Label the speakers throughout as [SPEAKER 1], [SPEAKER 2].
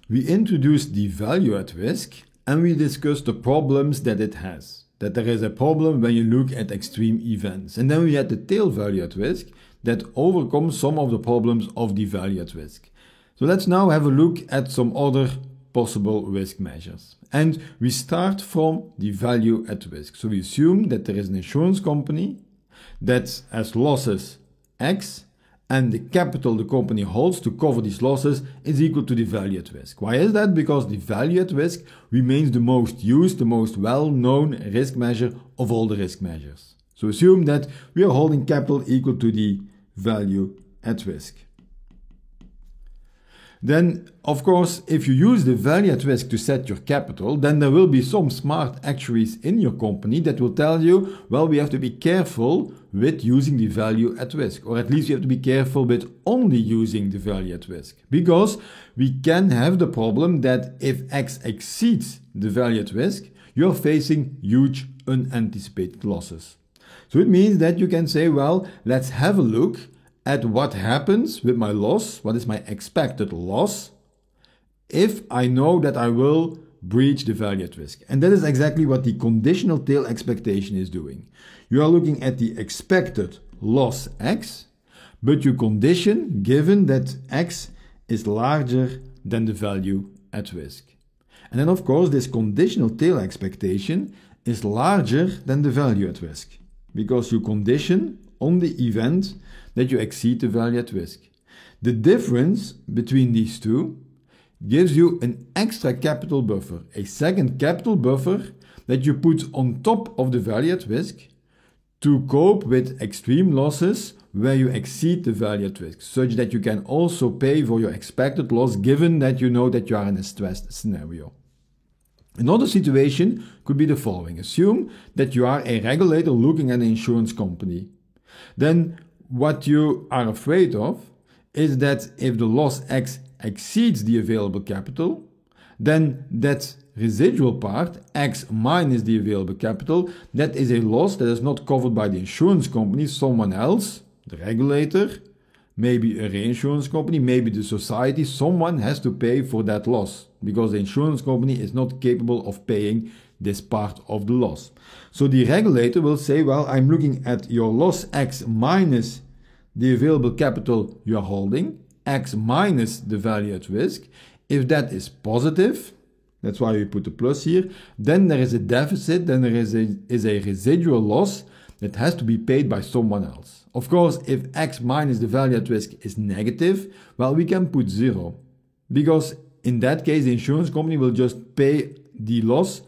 [SPEAKER 1] we introduced the value at risk and we discussed the problems that it has. That there is a problem when you look at extreme events. And then we had the tail value at risk that overcomes some of the problems of the value at risk. So let's now have a look at some other possible risk measures. And we start from the value at risk. So we assume that there is an insurance company that has losses X, and the capital the company holds to cover these losses is equal to the value at risk. Why is that? Because the value at risk remains the most used, the most well-known risk measure of all the risk measures. So assume that we are holding capital equal to the value at risk. Then, of course, if you use the value at risk to set your capital, then there will be some smart actuaries in your company that will tell you, well, we have to be careful with using the value at risk, or at least you have to be careful with only using the value at risk, because we can have the problem that if X exceeds the value at risk, you're facing huge unanticipated losses. So it means that you can say, well, let's have a look at what happens with my loss, what is my expected loss, if I know that I will breach the value at risk. And that is exactly what the conditional tail expectation is doing. You are looking at the expected loss X, but you condition given that X is larger than the value at risk. And then of course this conditional tail expectation is larger than the value at risk, because you condition on the event that you exceed the value at risk. The difference between these two gives you an extra capital buffer, a second capital buffer that you put on top of the value at risk to cope with extreme losses where you exceed the value at risk, such that you can also pay for your expected loss given that you know that you are in a stressed scenario. Another situation could be the following. Assume that you are a regulator looking at an insurance company. Then what you are afraid of is that if the loss X exceeds the available capital, then that residual part, X minus the available capital, that is a loss that is not covered by the insurance company, someone else, the regulator, maybe a reinsurance company, maybe the society, someone has to pay for that loss because the insurance company is not capable of paying this part of the loss. So the regulator will say, well, I'm looking at your loss X minus the available capital you are holding, X minus the value at risk. If that is positive, that's why we put a plus here, then there is a deficit, then there is a residual loss that has to be paid by someone else. Of course, if X minus the value at risk is negative, well, we can put 0, because in that case, the insurance company will just pay the loss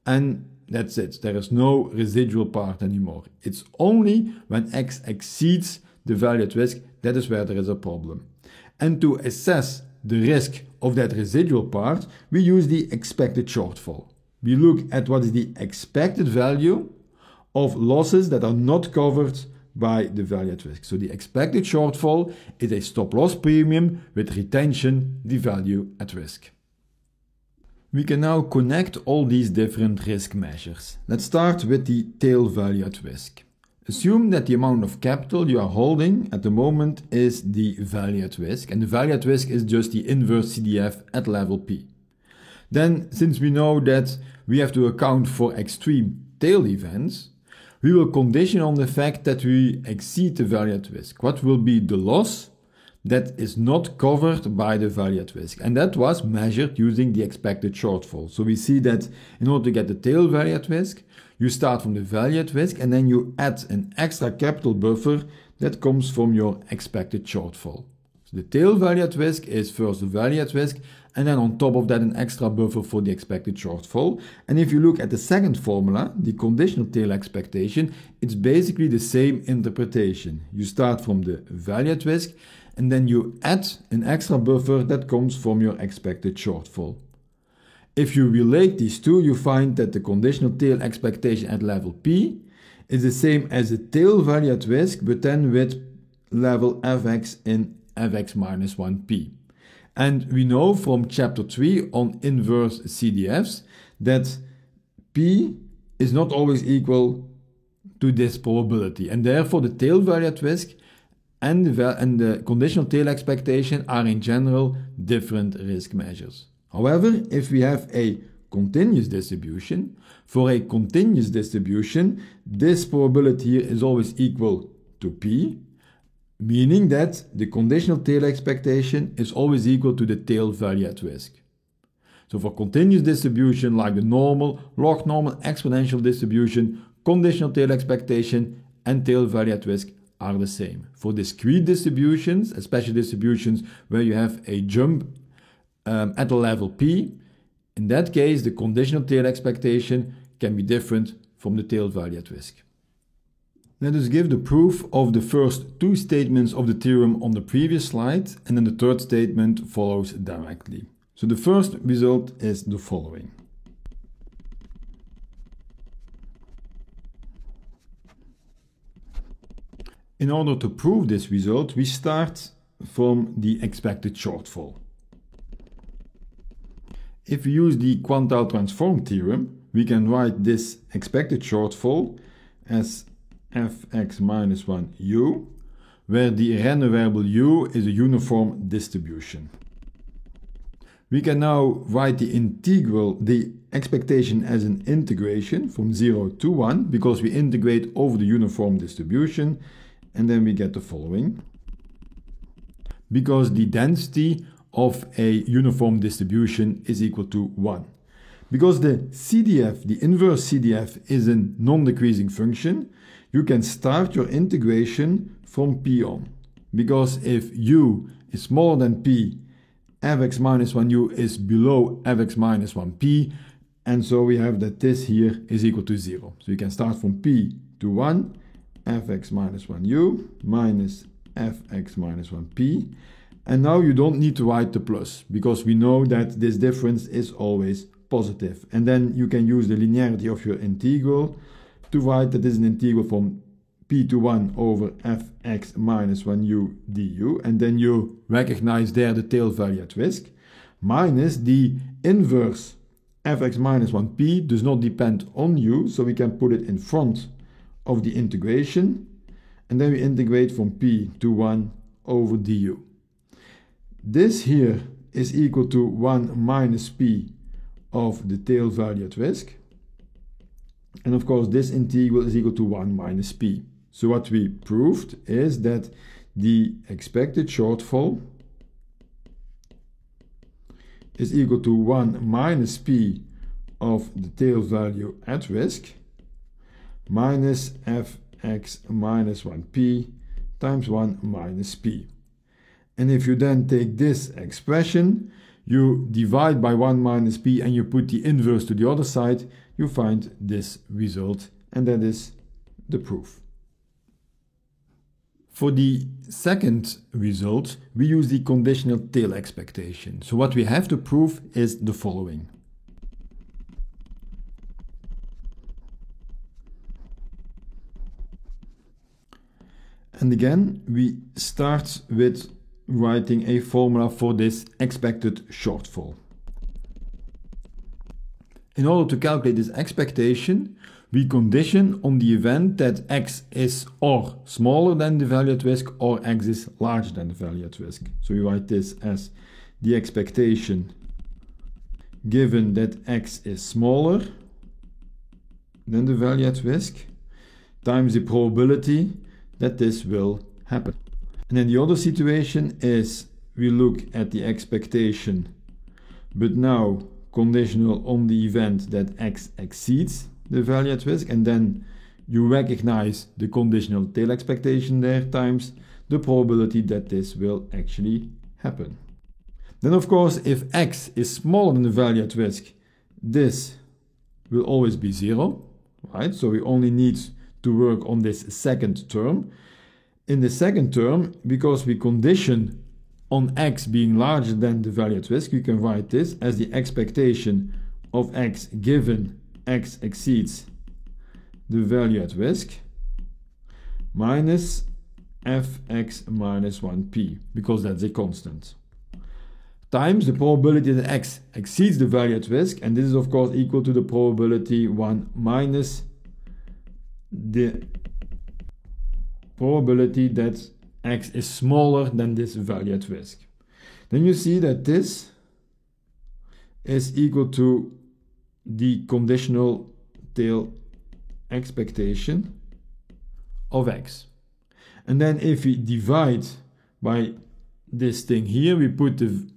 [SPEAKER 1] and that's it. There is no residual part anymore. It's only when X exceeds the value at risk, that is where there is a problem. And to assess the risk of that residual part, we use the expected shortfall. We look at what is the expected value of losses that are not covered by the value at risk. So the expected shortfall is a stop loss premium with retention, the value at risk. We can now connect all these different risk measures. Let's start with the tail value at risk. Assume that the amount of capital you are holding at the moment is the value at risk, and the value at risk is just the inverse CDF at level P. Then, since we know that we have to account for extreme tail events, we will condition on the fact that we exceed the value at risk. What will be the loss that is not covered by the value at risk? And that was measured using the expected shortfall. So we see that in order to get the tail value at risk, you start from the value at risk and then you add an extra capital buffer that comes from your expected shortfall. So the tail value at risk is first the value at risk and then on top of that an extra buffer for the expected shortfall. And if you look at the second formula, the conditional tail expectation, it's basically the same interpretation. You start from the value at risk and then you add an extra buffer that comes from your expected shortfall. If you relate these two, you find that the conditional tail expectation at level P is the same as the tail value at risk, but then with level Fx in Fx minus 1P. And we know from chapter 3 on inverse CDFs that P is not always equal to this probability. And therefore the tail value at risk and the conditional tail expectation are in general different risk measures. However, if we have a continuous distribution, for a continuous distribution, this probability here is always equal to p, meaning that the conditional tail expectation is always equal to the tail value at risk. So for continuous distribution, like the normal, log normal exponential distribution, conditional tail expectation and tail value at risk are the same. For discrete distributions, especially distributions where you have a jump at a level p, in that case, the conditional tail expectation can be different from the tail value at risk. Let us give the proof of the first two statements of the theorem on the previous slide, and then the third statement follows directly. So the first result is the following. In order to prove this result, we start from the expected shortfall. If we use the quantile transform theorem, we can write this expected shortfall as fx minus 1 u, where the random variable u is a uniform distribution. We can now write the expectation as an integration from 0 to 1, because we integrate over the uniform distribution, and then we get the following. Because the density of a uniform distribution is equal to 1. Because the CDF, the inverse CDF, is a non-decreasing function, you can start your integration from p on. Because if u is smaller than p, fx minus 1u is below fx minus 1p, and so we have that this here is equal to 0. So you can start from p to 1, fx minus 1u minus fx minus 1p, and now you don't need to write the plus, because we know that this difference is always positive. And then you can use the linearity of your integral to write that this is an integral from p to 1 over fx minus 1u du, and then you recognize there the tail value at risk, minus the inverse fx minus 1p does not depend on u, so we can put it in front of the integration, and then we integrate from p to 1 over du. This here is equal to 1 minus p of the tail value at risk, and of course this integral is equal to 1 minus p. So what we proved is that the expected shortfall is equal to 1 minus p of the tail value at risk minus fx minus 1p times 1 minus p. And if you then take this expression, you divide by 1 minus p and you put the inverse to the other side, you find this result, and that is the proof. For the second result, we use the conditional tail expectation. So what we have to prove is the following. And again, we start with writing a formula for this expected shortfall. In order to calculate this expectation, we condition on the event that x is or smaller than the value at risk or x is larger than the value at risk. So we write this as the expectation given that x is smaller than the value at risk times the probability that this will happen. And then the other situation is we look at the expectation, but now conditional on the event that x exceeds the value at risk, and then you recognize the conditional tail expectation there times the probability that this will actually happen. Then of course, if x is smaller than the value at risk, this will always be 0, right? So we only need to work on this second term. In the second term, because we condition on x being larger than the value at risk, you can write this as the expectation of x given x exceeds the value at risk minus fx minus 1p, because that's a constant, times the probability that x exceeds the value at risk, and this is of course equal to the probability 1 minus the probability that x is smaller than this value at risk. Then you see that this is equal to the conditional tail expectation of x. And then if we divide by this thing here, we put the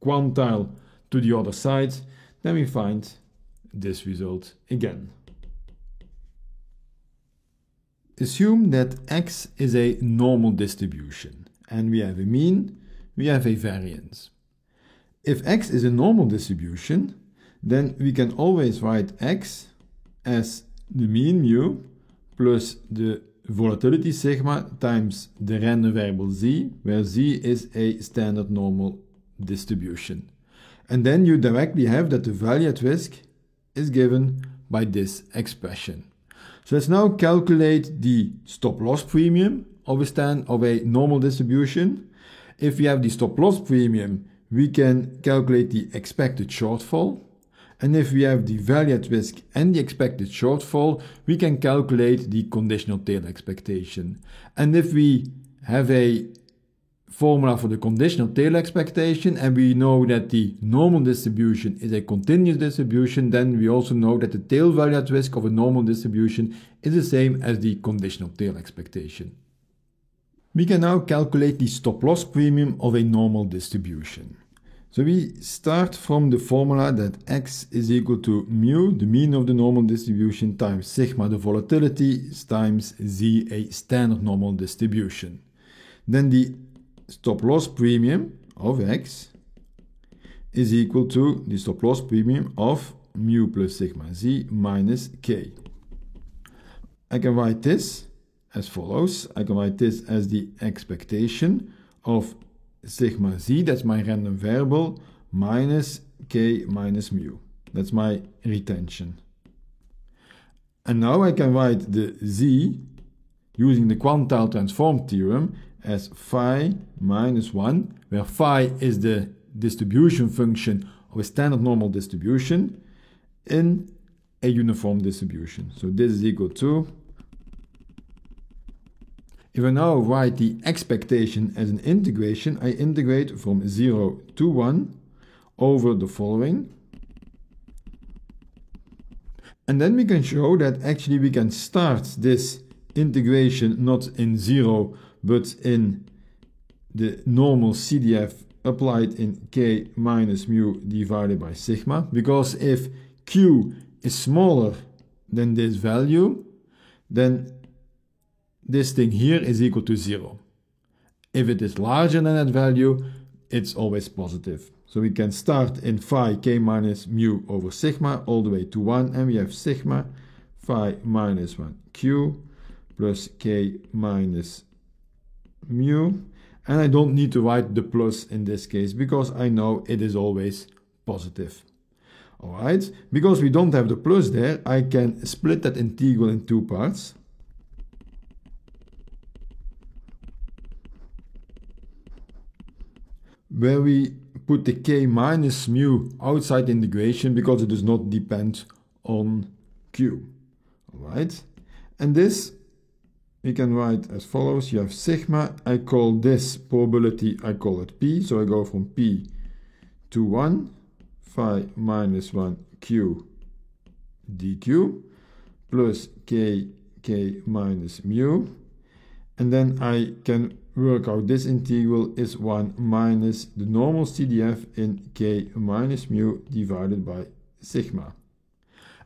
[SPEAKER 1] quantile to the other side, then we find this result again. Assume that x is a normal distribution and we have a mean, we have a variance. If x is a normal distribution, then we can always write x as the mean mu plus the volatility sigma times the random variable z, where z is a standard normal distribution. And then you directly have that the value at risk is given by this expression. So let's now calculate the stop-loss premium of a normal distribution. If we have the stop-loss premium, we can calculate the expected shortfall. And if we have the value at risk and the expected shortfall, we can calculate the conditional tail expectation. And if we have a formula for the conditional tail expectation and we know that the normal distribution is a continuous distribution, then we also know that the tail value at risk of a normal distribution is the same as the conditional tail expectation. We can now calculate the stop-loss premium of a normal distribution. So we start from the formula that x is equal to mu, the mean of the normal distribution, times sigma, the volatility, times z, a standard normal distribution. Then the stop-loss premium of x is equal to the stop-loss premium of mu plus sigma z minus k. I can write this as follows. I can write this as the expectation of sigma z, that's my random variable, minus k minus mu. That's my retention. And now I can write the z using the quantile transform theorem as phi minus 1, where phi is the distribution function of a standard normal distribution in a uniform distribution. So this is equal to, if I now write the expectation as an integration, I integrate from 0 to 1 over the following. And then we can show that actually we can start this integration not in 0, but in the normal CDF applied in k minus mu divided by sigma. Because if q is smaller than this value, then this thing here is equal to 0. If it is larger than that value, it's always positive. So we can start in phi k minus mu over sigma all the way to 1, and we have sigma phi minus 1 q plus k minus mu. And I don't need to write the plus in this case because I know it is always positive. Alright, because we don't have the plus there, I can split that integral in two parts. Where we put the k minus mu outside integration because it does not depend on q. Alright, and this we can write as follows. You have sigma, I call this probability, I call it p, so I go from p to 1, phi minus 1 q dq, plus k minus mu, and then I can work out this integral is 1 minus the normal CDF in k minus mu divided by sigma.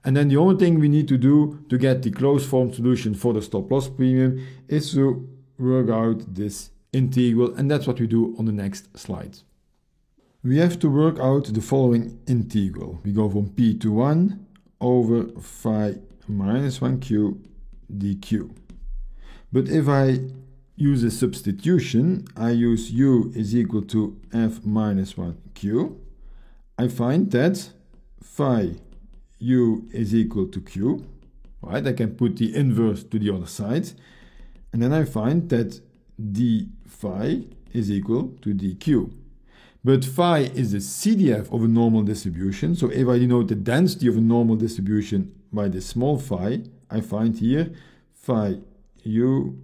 [SPEAKER 1] And then the only thing we need to do to get the closed form solution for the stop-loss premium is to work out this integral, and that's what we do on the next slide. We have to work out the following integral. We go from p to 1 over phi minus 1q dq. But if I use a substitution, I use u is equal to f minus 1q. I find that phi u is equal to q, right? I can put the inverse to the other side, and then I find that d phi is equal to dq. But phi is the CDF of a normal distribution, so if I denote the density of a normal distribution by the small phi, I find here phi u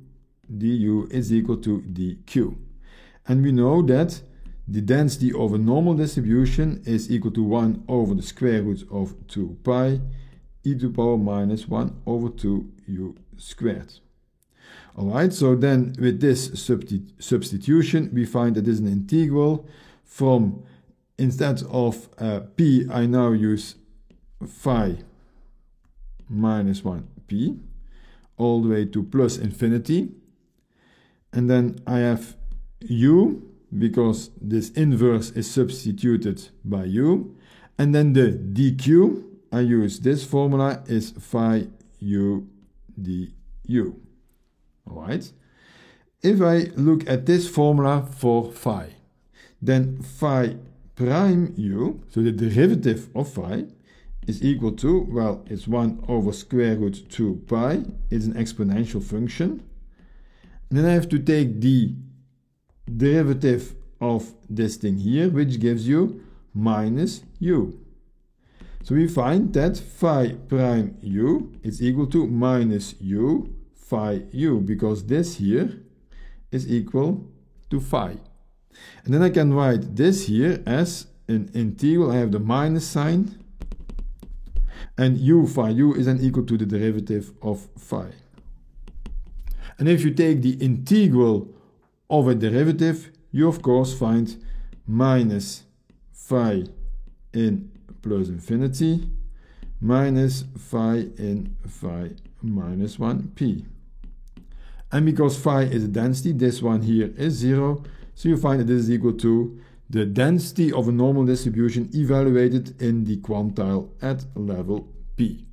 [SPEAKER 1] du is equal to dq. And we know that the density of a normal distribution is equal to 1 over the square root of 2 pi e to the power minus 1 over 2u squared. Alright, so then with this substitution, we find that this is an integral from, instead of p, I now use phi minus 1p, all the way to plus infinity. And then I have u, because this inverse is substituted by u. And then the dq, I use this formula, is phi u du. Alright. If I look at this formula for phi, then phi prime u, so the derivative of phi, is equal to, well, it's 1 over square root 2 pi. It's an exponential function. And then I have to take the derivative of this thing here, which gives you minus u. So we find that phi prime u is equal to minus u phi u, because this here is equal to phi. And then I can write this here as an integral. I have the minus sign, and u phi u is then equal to the derivative of phi. And if you take the integral of a derivative, you of course find minus phi in plus infinity minus phi in phi minus 1p. And because phi is a density, this one here is 0, so you find that this is equal to the density of a normal distribution evaluated in the quantile at level p.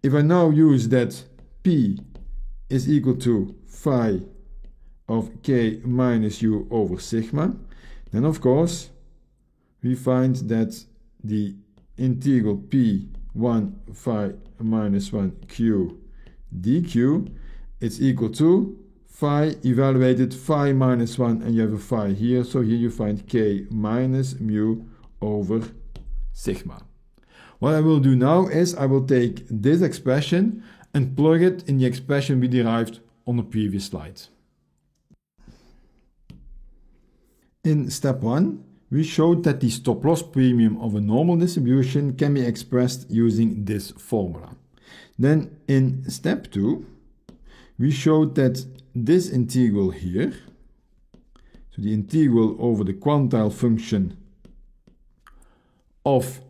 [SPEAKER 1] If I now use that p is equal to phi of k minus u over sigma, then of course we find that the integral p 1 phi minus 1 q dq is equal to phi evaluated phi minus 1, and you have a phi here, so here you find k minus mu over sigma. What I will do now is I will take this expression and plug it in the expression we derived on the previous slide. In step 1, we showed that the stop-loss premium of a normal distribution can be expressed using this formula. Then in step 2, we showed that this integral here, so the integral over the quantile function of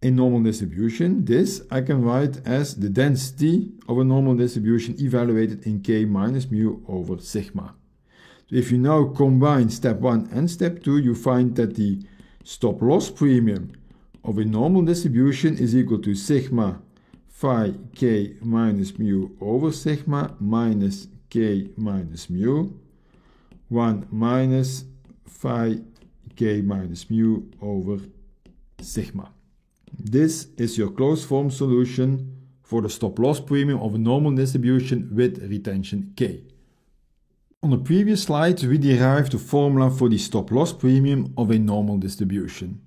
[SPEAKER 1] a normal distribution, this I can write as the density of a normal distribution evaluated in k minus mu over sigma. So if you now combine step 1 and step 2, you find that the stop-loss premium of a normal distribution is equal to sigma phi k minus mu over sigma minus k minus mu 1 minus phi k minus mu over sigma. This is your closed form solution for the stop-loss premium of a normal distribution with retention k. On the previous slide, we derived the formula for the stop-loss premium of a normal distribution.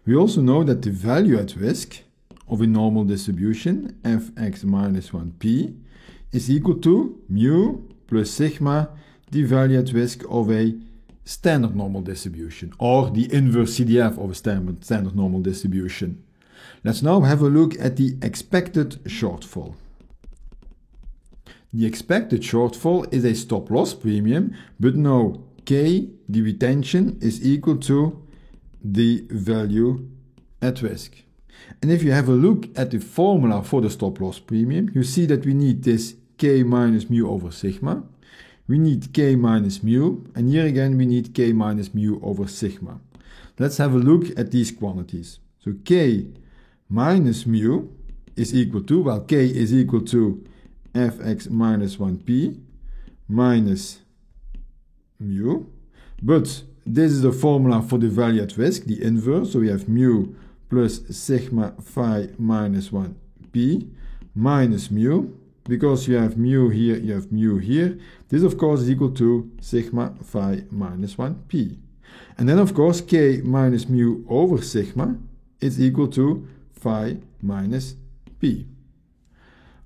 [SPEAKER 1] We also know that the value at risk of a normal distribution, fx minus 1p, is equal to mu plus sigma, the value at risk of a standard normal distribution, or the inverse CDF of a standard normal distribution. Let's now have a look at the expected shortfall. The expected shortfall is a stop-loss premium, but now k, the retention, is equal to the value at risk. And if you have a look at the formula for the stop-loss premium, you see that we need this k minus mu over sigma, we need k minus mu, and here again we need k minus mu over sigma. Let's have a look at these quantities. So k minus mu is equal to, well, k is equal to fx minus 1p minus mu, but this is the formula for the value at risk, the inverse, so we have mu plus sigma phi minus 1p minus mu. Because you have mu here, you have mu here. This of course is equal to sigma phi minus 1p. And then of course k minus mu over sigma is equal to phi minus p.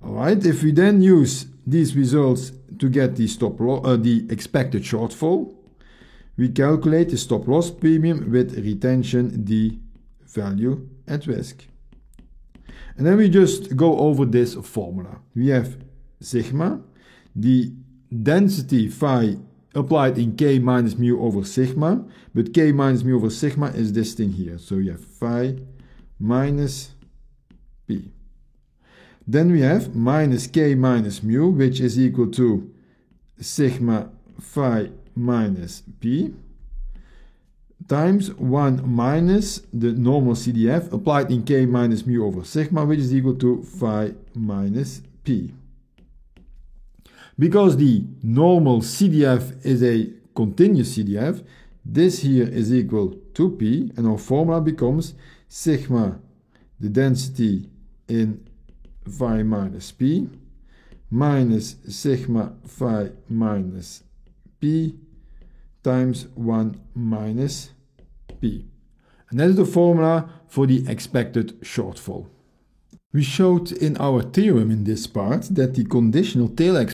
[SPEAKER 1] Alright, if we then use these results to get the expected shortfall, we calculate the stop loss premium with retention D value at risk. And then we just go over this formula. We have sigma, the density phi applied in K minus mu over sigma, but K minus mu over sigma is this thing here. So you have phi minus P. Then we have minus K minus mu, which is equal to sigma phi minus P, times 1 minus the normal CDF applied in K minus mu over sigma, which is equal to phi minus P. Because the normal CDF is a continuous CDF, this here is equal to P, and our formula becomes sigma, the density in phi minus P, minus sigma phi minus P times 1 minus P. And that is the formula for the expected shortfall. We showed in our theorem in this part that the conditional tail expression